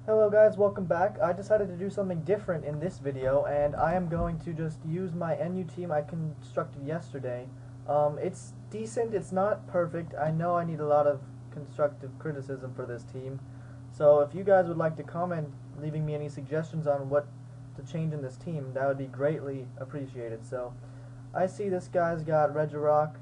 Hello guys, welcome back. I decided to do something different in this video, and I am going to just use my NU team I constructed yesterday. It's decent, it's not perfect. I know I need a lot of constructive criticism for this team. So if you guys would like to comment, leaving me any suggestions on what to change in this team, that would be greatly appreciated. So I see this guy's got Regirock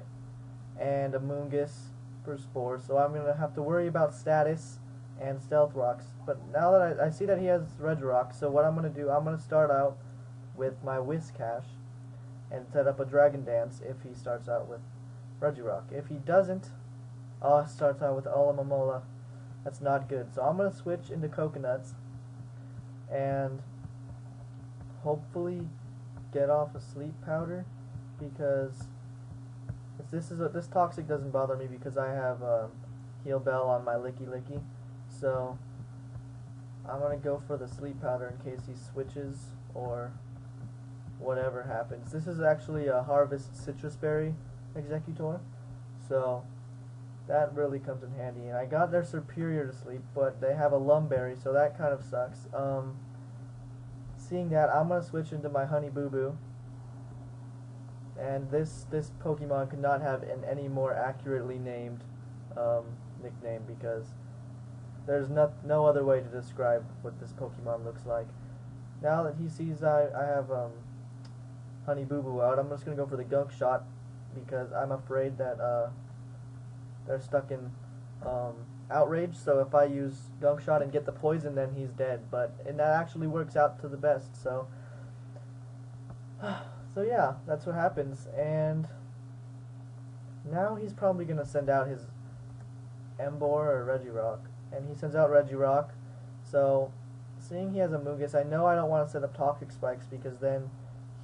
and a Moongus for Spore, so I'm going to have to worry about status and Stealth Rocks. But now that I see that he has Regirock, so what I'm going to do, I'm going to start out with my Whiscash and set up a Dragon Dance if he starts out with Regirock. If he doesn't, starts out with Alomomola, that's not good. So I'm going to switch into Coconuts and hopefully get off a Sleep Powder, because this Toxic doesn't bother me because I have Heal Bell on my Licky Licky. So I'm going to go for the Sleep Powder in case he switches or whatever happens. This is actually a Harvest Citrus Berry Executor, so that really comes in handy. And I got their Superior to Sleep, but they have a Lumberry, so that kind of sucks. Seeing that, I'm going to switch into my Honey Boo Boo. And this Pokemon could not have an any more accurately named nickname, because there's no other way to describe what this Pokemon looks like. Now that he sees I have Honey Boo Boo out, I'm just going to go for the Gunk Shot, because I'm afraid that they're stuck in Outrage, so if I use Gunk Shot and get the poison, then he's dead. And that actually works out to the best, so so yeah, that's what happens. And now he's probably going to send out his Emboar or Regirock, and he sends out Regirock. So seeing he has a Moongus, I know I don't want to set up Toxic Spikes, because then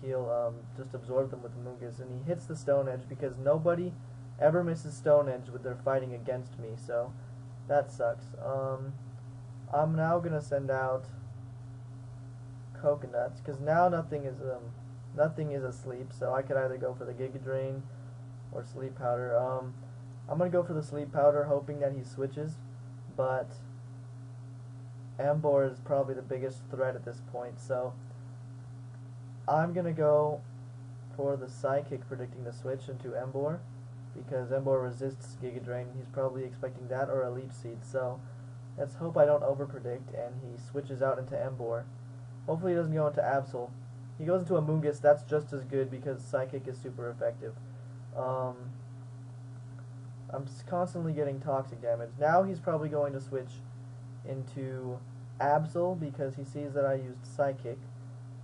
he'll just absorb them with the Moongus, and he hits the Stone Edge, because nobody ever misses Stone Edge with their fighting against me, so that sucks. I'm now going to send out Coconuts, because now nothing is asleep, so I could either go for the Giga Drain or Sleep Powder. I'm going to go for the Sleep Powder, hoping that he switches, but Emboar is probably the biggest threat at this point, so I'm going to go for the Psychic, predicting the switch into Emboar, because Emboar resists Giga Drain. He's probably expecting that or a Leech Seed, so let's hope I don't overpredict and he switches out into Emboar. Hopefully he doesn't go into Absol. He goes into a Moongus, that's just as good, because Psychic is super effective. I'm constantly getting toxic damage. Now he's probably going to switch into Absol, because he sees that I used Psychic.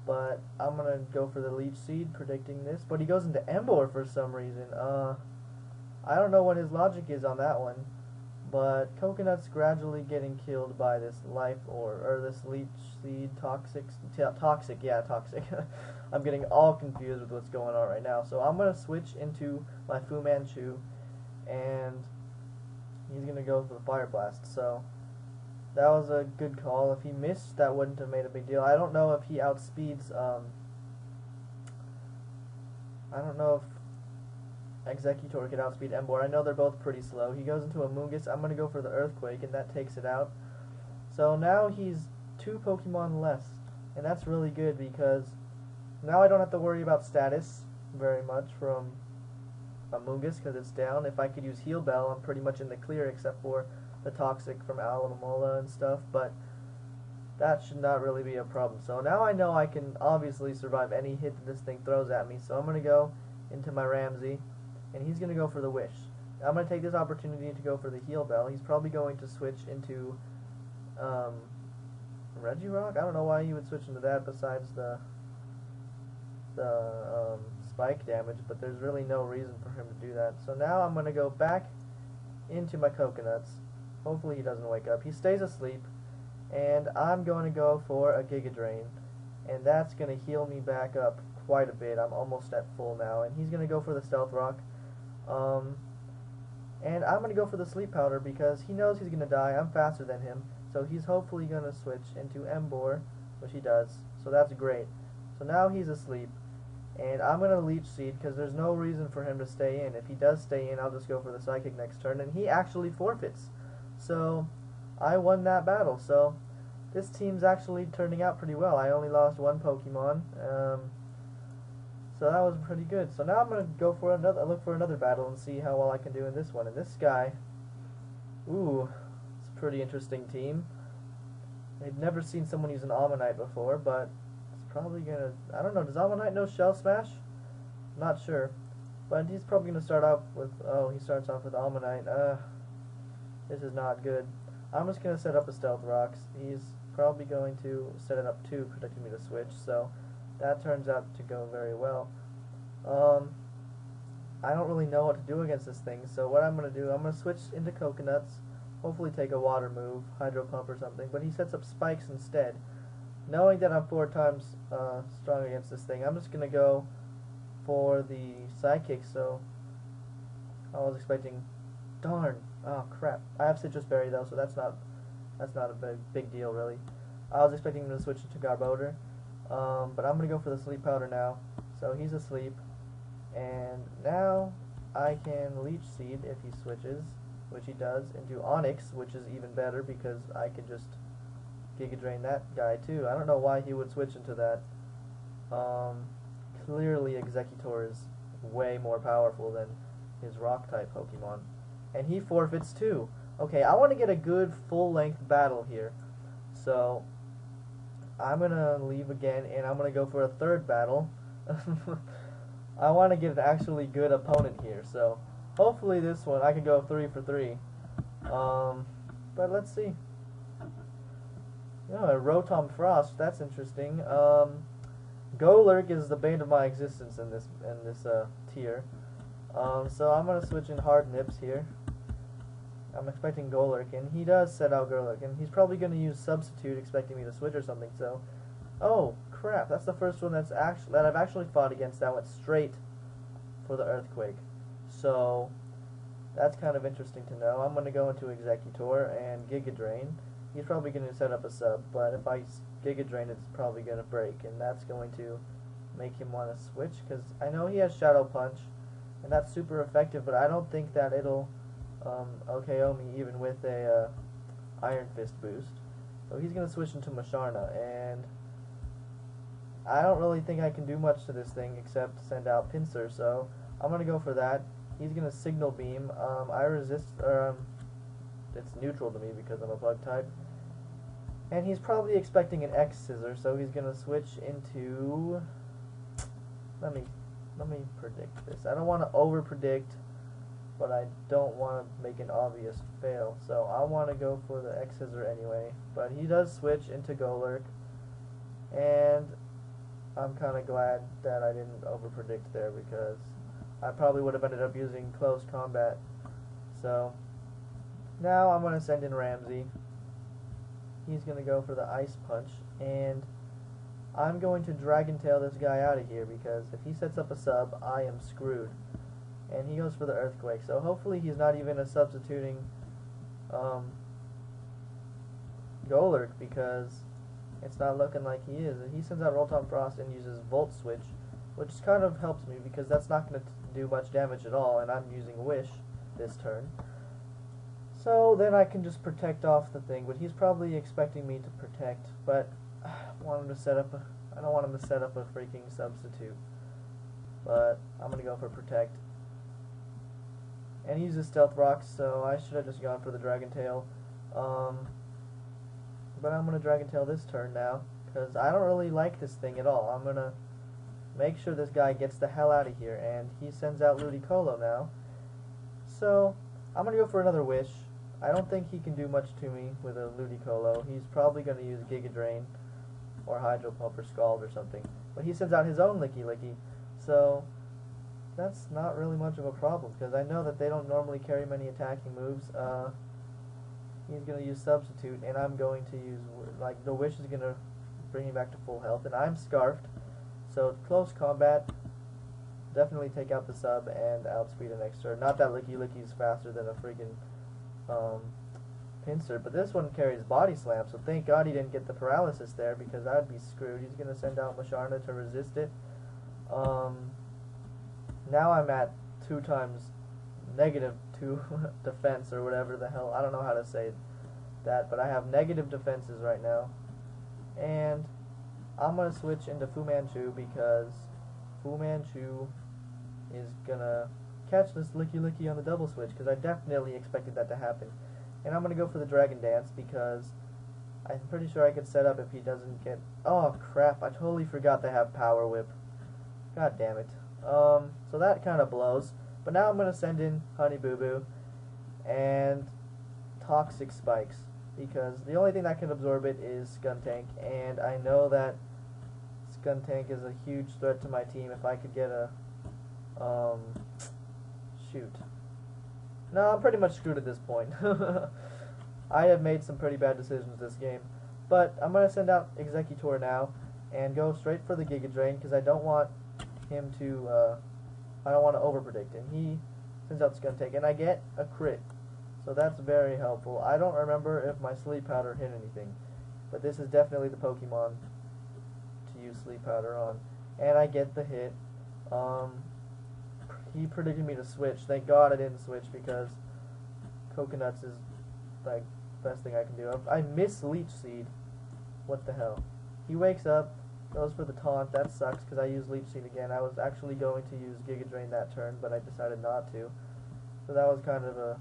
But I'm going to go for the Leech Seed, predicting this. But he goes into Emboar for some reason. I don't know what his logic is on that one. But Coconut's gradually getting killed by this Life or this Leech Seed, Toxic. I'm getting all confused with what's going on right now. So I'm going to switch into my Fu Manchu, and he's going to go for the Fire Blast. So that was a good call. If he missed, that wouldn't have made a big deal. I don't know if he outspeeds, I don't know if Executor could outspeed Emboar. I know they're both pretty slow. He goes into a Moongus. I'm going to go for the Earthquake, and that takes it out. So now he's 2 Pokemon less, and that's really good, because now I don't have to worry about status very much from a Moongus, because it's down. If I could use Heal Bell, I'm pretty much in the clear, except for the Toxic from Alomomola and stuff, but that should not really be a problem. So now I know I can obviously survive any hit that this thing throws at me, so I'm going to go into my Ramsey, and he's going to go for the Wish. I'm going to take this opportunity to go for the Heal Bell. He's probably going to switch into Regirock. I don't know why he would switch into that besides the spike damage, but there's really no reason for him to do that. So now I'm going to go back into my Coconuts. Hopefully he doesn't wake up. He stays asleep, and I'm going to go for a Giga Drain, and that's going to heal me back up quite a bit. I'm almost at full now, and he's going to go for the Stealth Rock. And I'm going to go for the Sleep Powder, because he knows he's going to die. I'm faster than him, so he's hopefully going to switch into Emboar, which he does, so that's great. So now he's asleep, and I'm going to Leech Seed, because there's no reason for him to stay in. If he does stay in, I'll just go for the Psychic next turn, and he actually forfeits. So I won that battle. So this team's actually turning out pretty well. I only lost one Pokemon, so that was pretty good. So now I'm gonna look for another battle and see how well I can do in this one. And this guy, ooh, it's a pretty interesting team. They've never seen someone use an Ammonite before, but it's probably gonna, I don't know, does Ammonite know Shell Smash? Not sure. But he's probably gonna start off with, oh, he starts off with Ammonite. This is not good. I'm just gonna set up a Stealth Rocks. He's probably going to set it up too, predicting me to switch, so that turns out to go very well. I don't really know what to do against this thing, so what I'm gonna do, I'm gonna switch into Coconuts, hopefully take a water move, Hydro Pump or something, but he sets up Spikes instead. Knowing that I'm 4 times strong against this thing, I'm just gonna go for the Psychic. So I was expecting, darn, oh crap, I have Citrus Berry though, so that's not a big deal really. I was expecting him to switch into Garbodor, but I'm gonna go for the Sleep Powder now. So he's asleep, and now I can Leech Seed if he switches, which he does, into Onix, which is even better because I can just Giga Drain that guy too. I don't know why he would switch into that. Clearly Executor is way more powerful than his Rock-type Pokemon. And he forfeits too. Okay, I want to get a good full-length battle here. So, I'm going to leave again, and I'm going to go for a third battle. I want to get an actually good opponent here. So, hopefully this one, I can go 3 for 3. But let's see. Yeah, a Rotom Frost, that's interesting. Golurk is the bane of my existence in this tier. So I'm gonna switch in Hard Nips here. I'm expecting Golurk, and he does set out Golurk, and he's probably gonna use Substitute, expecting me to switch or something. So, oh crap, that's the first one that I've actually fought against that went straight for the Earthquake. So that's kind of interesting to know. I'm gonna go into Executor and Giga Drain. He's probably going to set up a sub, but if I Giga Drain, it's probably going to break, and that's going to make him want to switch, because I know he has Shadow Punch, and that's super effective, but I don't think that it'll OKO me even with a Iron Fist boost. So he's going to switch into Masharna, and I don't really think I can do much to this thing except send out Pinsir, so I'm going to go for that. He's going to Signal Beam. I resist, it's neutral to me because I'm a bug type. And he's probably expecting an X Scissor, so he's going to switch into... Let me predict this. I don't want to over-predict, but I don't want to make an obvious fail. So I want to go for the X Scissor anyway. But he does switch into Golurk, and I'm kind of glad that I didn't over-predict there because I probably would have ended up using Close Combat. So now I'm going to send in Ramsey. He's going to go for the Ice Punch, and I'm going to Dragon Tail this guy out of here because if he sets up a sub, I am screwed. And he goes for the Earthquake, so hopefully he's not even a substituting Golurk because it's not looking like he is. And he sends out Rotom Frost and uses Volt Switch, which kind of helps me because that's not going to do much damage at all, and I'm using Wish this turn. So then I can just protect off the thing, but he's probably expecting me to protect, but I don't want him to set up a freaking substitute. But I'm going to go for protect. And he uses Stealth Rocks, so I should have just gone for the Dragon Tail. But I'm going to Dragon Tail this turn now, because I don't really like this thing at all. I'm going to make sure this guy gets the hell out of here, and he sends out Ludicolo now. So I'm going to go for another Wish. I don't think he can do much to me with a Ludicolo. He's probably going to use Giga Drain or Hydro Pump or Scald or something. But he sends out his own Licky Licky. So that's not really much of a problem because I know that they don't normally carry many attacking moves. He's going to use Substitute, and I'm going to use, like, the Wish is going to bring me back to full health, and I'm Scarfed. So Close Combat, definitely take out the sub and outspeed an extra. Not that Licky Licky is faster than a freaking Pinsir, but this one carries Body Slam, so thank God he didn't get the paralysis there because I'd be screwed. He's going to send out Masharna to resist it. Now I'm at 2 times -2 defense or whatever the hell. I don't know how to say that, but I have negative defenses right now. and I'm gonna switch into Fu Manchu because Fu Manchu is gonna catch this Licky Licky on the double switch, because I definitely expected that to happen. And I'm gonna go for the Dragon Dance because I'm pretty sure I could set up if he doesn't get... Oh crap, I totally forgot they have Power Whip. God damn it. So that kind of blows. But now I'm gonna send in Honey Boo Boo and Toxic Spikes, because the only thing that can absorb it is Skuntank, and I know that Skuntank is a huge threat to my team. If I could get a shoot. No, I'm pretty much screwed at this point. I have made some pretty bad decisions this game. But I'm going to send out Executor now and go straight for the Giga Drain, because I don't want him to, I don't want to overpredict. And he sends out Skuntank, and I get a crit. So that's very helpful. I don't remember if my Sleep Powder hit anything, but this is definitely the Pokemon to use Sleep Powder on. And I get the hit. He predicted me to switch. Thank God I didn't switch, because Coconuts is like best thing I can do. I miss Leech Seed. What the hell? He wakes up, goes for the taunt. That sucks because I used Leech Seed again. I was actually going to use Giga Drain that turn, but I decided not to. So that was kind of a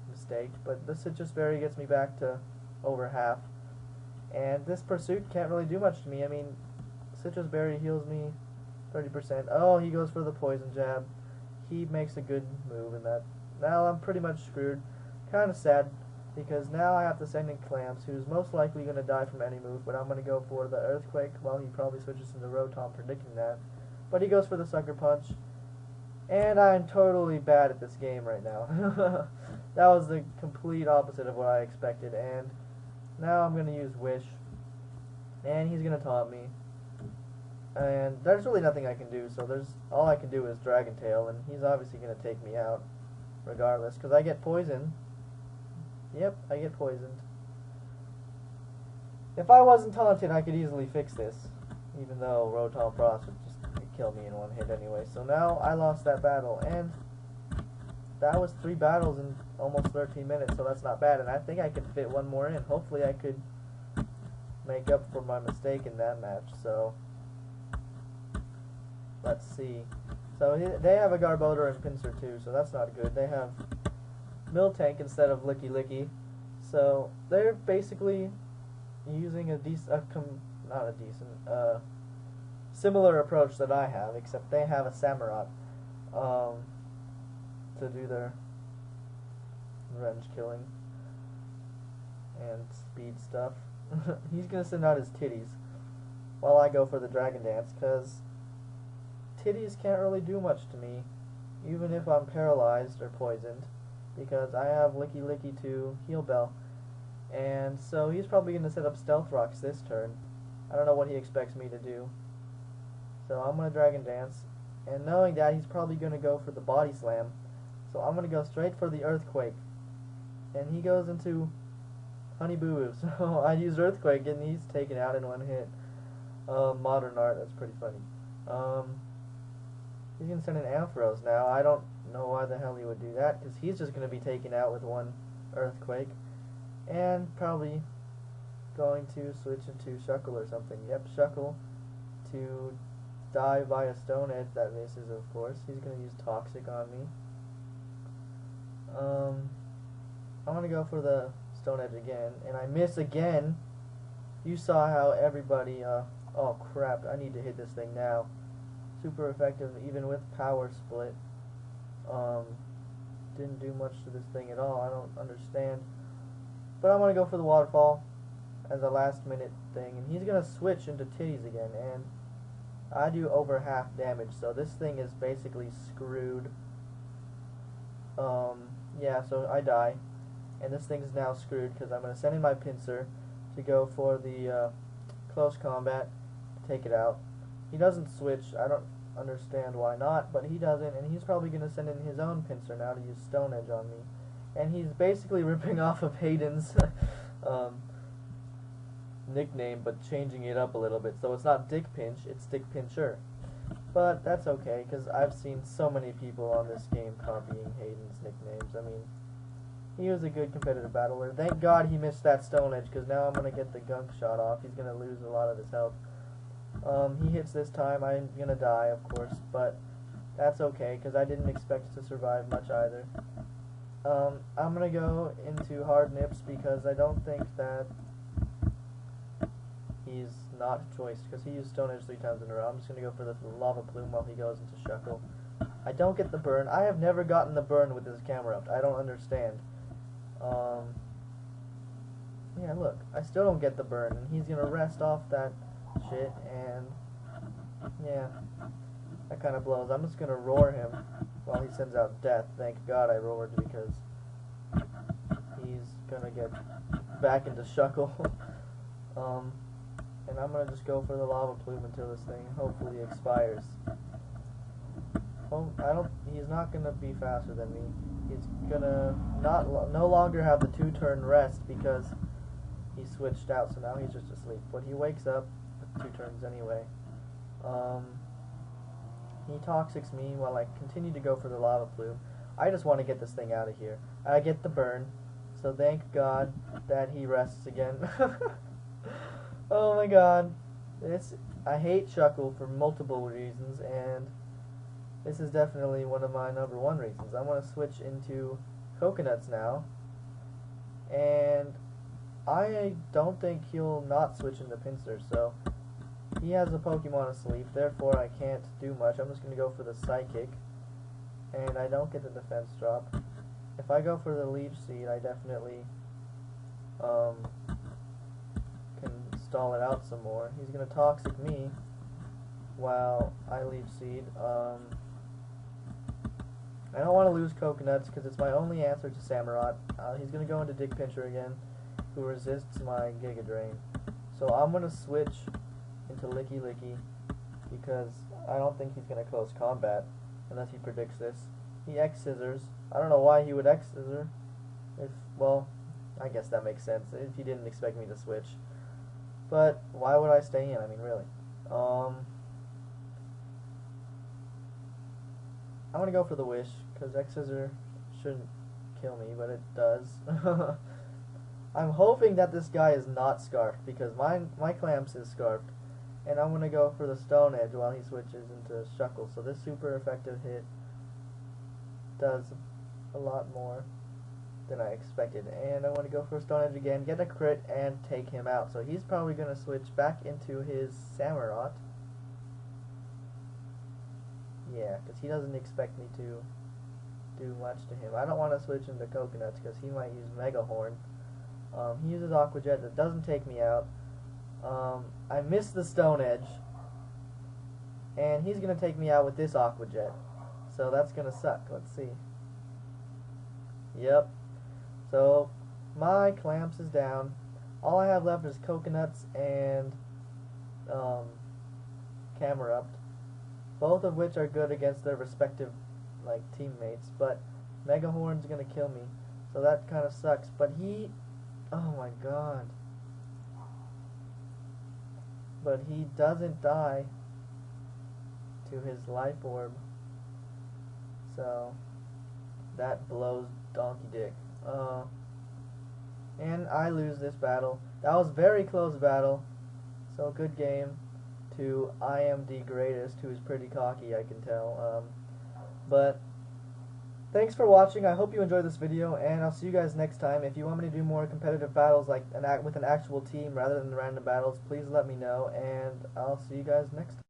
mistake. But the Citrus Berry gets me back to over half. And this Pursuit can't really do much to me. I mean, Citrus Berry heals me 30%. Oh, he goes for the Poison Jab. He makes a good move in that. Now I'm pretty much screwed. Kind of sad, because now I have to send in Clamps, who's most likely going to die from any move, but I'm going to go for the Earthquake. Well, he probably switches into Rotom, predicting that. But he goes for the Sucker Punch, and I'm totally bad at this game right now. That was the complete opposite of what I expected, and now I'm going to use Wish, and he's going to taunt me. And there's really nothing I can do, so all I can do is Dragon Tail, and he's obviously going to take me out regardless, because I get poison. Yep, I get poisoned. If I wasn't taunted, I could easily fix this, even though Rotom Frost would just kill me in one hit anyway. So now I lost that battle, and that was 3 battles in almost 13 minutes, so that's not bad, and I think I could fit one more in. Hopefully I could make up for my mistake in that match, so let's see. So they have a Garbodor and Pinsir too, so that's not good. They have Miltank instead of Licky Licky, so they're basically using similar approach that I have, except they have a Samurott to do their revenge killing and speed stuff. He's gonna send out his Titties while I go for the Dragon Dance, because Titties can't really do much to me, even if I'm paralyzed or poisoned, because I have Licky Licky to Heal Bell. And so he's probably going to set up Stealth Rocks this turn. I don't know what he expects me to do. So I'm going to Dragon Dance, and knowing that, he's probably going to go for the Body Slam. So I'm going to go straight for the Earthquake. And he goes into Honey Boo Boo. So I use Earthquake, and he's taken out in one hit. Modern Art, that's pretty funny. He's going to send in Ampharos now. I don't know why the hell he would do that, because he's just going to be taken out with one Earthquake. And probably going to switch into Shuckle or something. Yep, Shuckle to die via Stone Edge. That misses, of course. He's going to use Toxic on me. I'm going to go for the Stone Edge again, and I miss again. You saw how everybody, oh crap, I need to hit this thing now. Super effective, even with Power Split. Didn't do much to this thing at all. I don't understand. But I'm going to go for the Waterfall as a last minute thing. And he's going to switch into Titties again. And I do over half damage. So this thing is basically screwed. Yeah, so I die. And this thing is now screwed because I'm going to send in my Pinsir to go for the close combat to take it out. He doesn't switch. I don't understand why not, but he doesn't, and he's probably going to send in his own Pinsir now to use Stone Edge on me. And he's basically ripping off of Hayden's nickname, but changing it up a little bit. So it's not Dick Pinch, it's Dick Pincher. But that's okay, because I've seen so many people on this game copying Hayden's nicknames. I mean, He was a good competitive battler. Thank God he missed that stone edge, because now I'm going to get the gunk shot off. He's going to lose a lot of his health. He hits this time. I'm going to die, of course, but that's okay, because I didn't expect to survive much either. I'm going to go into hard nips, because I don't think that he's not choiced, because he used stone edge 3 times in a row. I'm just going to go for the lava plume while he goes into shuckle. I don't get the burn. I have never gotten the burn with this camera up. I don't understand. Yeah, look, I still don't get the burn, and he's gonna rest off that shit, and yeah, that kind of blows. I'm just gonna roar him while he sends out death. Thank God I roared, because he's gonna get back into shuckle. And I'm gonna just go for the lava plume until this thing hopefully expires. Well, he's not gonna be faster than me. He's gonna no longer have the 2-turn rest, because he switched out, so now he's just asleep. But he wakes up with 2 turns anyway. He toxics me while I continue to go for the lava plume. I just want to get this thing out of here. I get the burn, so thank God that he rests again. Oh my God, I hate shuckle for multiple reasons, and this is definitely one of my #1 reasons. I want to switch into coconuts now, and I don't think he'll not switch into Pincer, so he has a Pokemon asleep, therefore I can't do much. I'm just going to go for the Psychic, and I don't get the defense drop. If I go for the Leech Seed, I definitely can stall it out some more. He's going to Toxic me while I Leech Seed. I don't want to lose coconuts, because it's my only answer to Samurott. He's going to go into Dig Pincher again, who resists my Giga Drain. So I'm going to switch into Licky Licky, because I don't think he's going to close combat unless he predicts this. He X-Scissors. I don't know why he would X-Scissor. Well, I guess that makes sense if he didn't expect me to switch. But why would I stay in? I mean, really. I'm going to go for the Wish, because X-Scissor shouldn't kill me, but it does. I'm hoping that this guy is not Scarfed, because my Clamps is Scarfed. And I'm going to go for the Stone Edge while he switches into Shuckle. So this super effective hit does a lot more than I expected. And I want to go for Stone Edge again, get a crit, and take him out. So he's probably going to switch back into his Samurott. Yeah, because he doesn't expect me to do much to him. I don't want to switch into Coconuts, because he might use Mega Horn. He uses Aqua Jet. That doesn't take me out. I missed the Stone Edge, and he's going to take me out with this Aqua Jet. So that's going to suck. Let's see. Yep. So my Clamps is down. All I have left is Coconuts and Camerupt, both of which are good against their respective teammates, but Mega Horn's going to kill me. So that kind of sucks. But oh my God. But he doesn't die to his Life Orb. So that blows donkey dick. And I lose this battle. That was a very close battle. So good game to I am the greatest, who is pretty cocky, I can tell. But thanks for watching. I hope you enjoyed this video, and I'll see you guys next time. If you want me to do more competitive battles with an actual team rather than random battles, please let me know, and I'll see you guys next time.